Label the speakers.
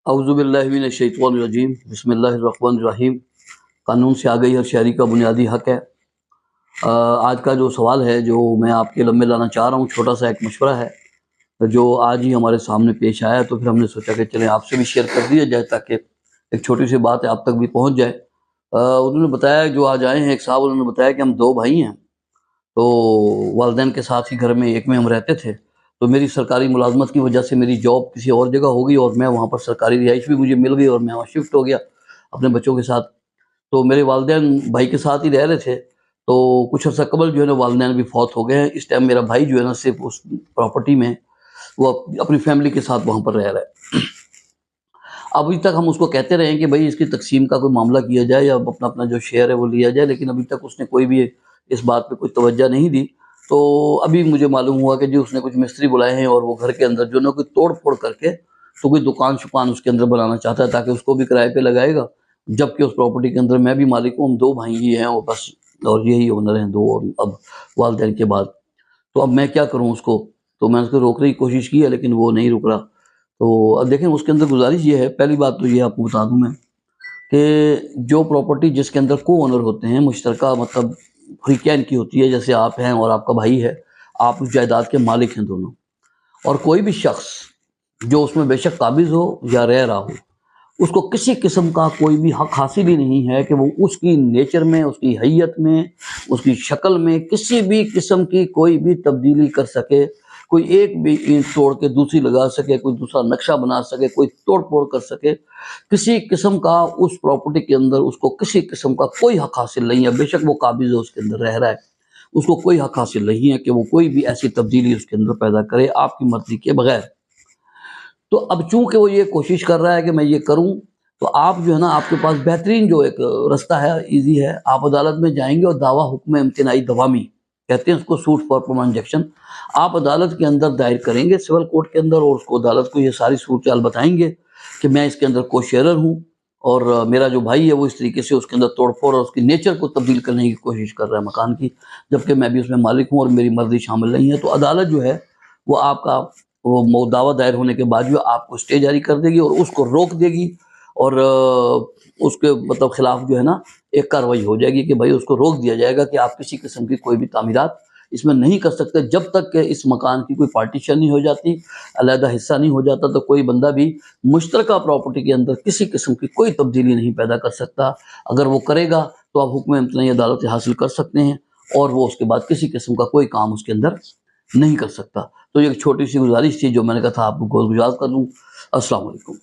Speaker 1: अऊज़ुबिल्लाहि मिनश्शैतानिर्रजीम बिस्मिल्लाहिर्रहमानिर्रहीम। कानून से आ गई हर शहरी का बुनियादी हक है। आज का जो सवाल है जो मैं आपके लम्बे लाना चाह रहा हूँ, छोटा सा एक मशवरा है जो आज ही हमारे सामने पेश आया, तो फिर हमने सोचा कि चलें आपसे भी शेयर कर दिया जाए ताकि एक छोटी सी बात है आप तक भी पहुँच जाए। उन्होंने बताया, जो आज आए हैं एक साहब, उन्होंने बताया कि हम दो भाई हैं, तो वालिदैन के साथ ही घर में एक में हम रहते थे। तो मेरी सरकारी मुलाजमत की वजह से मेरी जॉब किसी और जगह हो गई और मैं वहाँ पर सरकारी रिहाइश भी मुझे मिल गई और मैं वहाँ शिफ्ट हो गया अपने बच्चों के साथ। तो मेरे वालिदैन भाई के साथ ही रह रहे थे, तो कुछ अर्सा कबल जो है ना वालिदैन भी फौत हो गए हैं। इस टाइम मेरा भाई जो है ना सिर्फ उस प्रॉपर्टी में वो अपनी फैमिली के साथ वहाँ पर रह रहा है। अभी तक हम उसको कहते रहे कि भाई इसकी तकसीम का कोई मामला किया जाए या अपना अपना जो शेयर है वो लिया जाए, लेकिन अभी तक उसने कोई भी इस बात पे कोई तवज्जो नहीं दी। तो अभी मुझे मालूम हुआ कि जी उसने कुछ मिस्त्री बुलाए हैं और वो घर के अंदर जो ना कोई तोड़ फोड़ करके तो कोई दुकान शुकान उसके अंदर बनाना चाहता है ताकि उसको भी किराए पे लगाएगा, जबकि उस प्रॉपर्टी के अंदर मैं भी मालिक हूँ, हम दो भाई ही हैं और बस, और यही ओनर हैं दो, और अब वालिदैन के बाद। तो अब मैं क्या करूँ उसको? तो मैंने उसको रोकने की कोशिश की है लेकिन वो नहीं रुक रहा। तो अब देखें उसके अंदर गुजारिश ये है, पहली बात तो ये आपको बता दूं मैं कि जो प्रॉपर्टी जिसके अंदर को ओनर होते हैं, मुश्तरका मतलब फ्रीकैन की होती है, जैसे आप हैं और आपका भाई है, आप उस जायदाद के मालिक हैं दोनों। और कोई भी शख्स जो उसमें बेशक काबिज हो या रह रहा हो, उसको किसी किस्म का कोई भी हक हासिल ही नहीं है कि वो उसकी नेचर में, उसकी हैयत में, उसकी शक्ल में किसी भी किस्म की कोई भी तब्दीली कर सके, कोई एक भी ईंट तोड़ के दूसरी लगा सके, कोई दूसरा नक्शा बना सके, कोई तोड़ फोड़ कर सके। किसी किस्म का उस प्रॉपर्टी के अंदर उसको किसी किस्म का कोई हक हासिल नहीं है, बेशक वो काबिज है, उसके अंदर रह रहा है, उसको कोई हक हासिल नहीं है कि वो कोई भी ऐसी तब्दीली उसके अंदर पैदा करे आपकी मर्जी के बगैर। तो अब चूंकि वो ये कोशिश कर रहा है कि मैं ये करूं, तो आप जो है ना, आपके पास बेहतरीन जो एक रास्ता है, इजी है, आप अदालत में जाएंगे और दावा हुक्म इम्तिनाई दवामी कहते हैं उसको, सूट फॉर प्रोजेक्शन, आप अदालत के अंदर दायर करेंगे सिविल कोर्ट के अंदर, और उसको अदालत को ये सारी सूरत हाल बताएंगे कि मैं इसके अंदर को शेयर हूँ और मेरा जो भाई है वो इस तरीके से उसके अंदर तोड़फोड़ और उसकी नेचर को तब्दील करने की कोशिश कर रहा है मकान की, जबकि मैं भी उसमें मालिक हूँ और मेरी मर्जी शामिल नहीं है। तो अदालत जो है वो आपका वो दावा दायर होने के बाद जो आपको स्टे जारी कर देगी और उसको रोक देगी, और उसके मतलब खिलाफ जो है ना एक कार्रवाई हो जाएगी कि भाई उसको रोक दिया जाएगा कि आप किसी किस्म की कोई भी तामीरात इसमें नहीं कर सकते जब तक कि इस मकान की कोई पार्टीशन नहीं हो जाती, अलहदा हिस्सा नहीं हो जाता। तो कोई बंदा भी मुश्तरका प्रॉपर्टी के अंदर किसी किस्म की कोई तब्दीली नहीं पैदा कर सकता। अगर वो करेगा तो आप हुक्म इम्तिनाई अदालत से हासिल कर सकते हैं और वो उसके बाद किसी किस्म का कोई काम उसके अंदर नहीं कर सकता। तो ये एक छोटी सी गुजारिश थी जो मैंने कहा था आपको गुजार कर दूँ। अस्सलाम वालेकुम।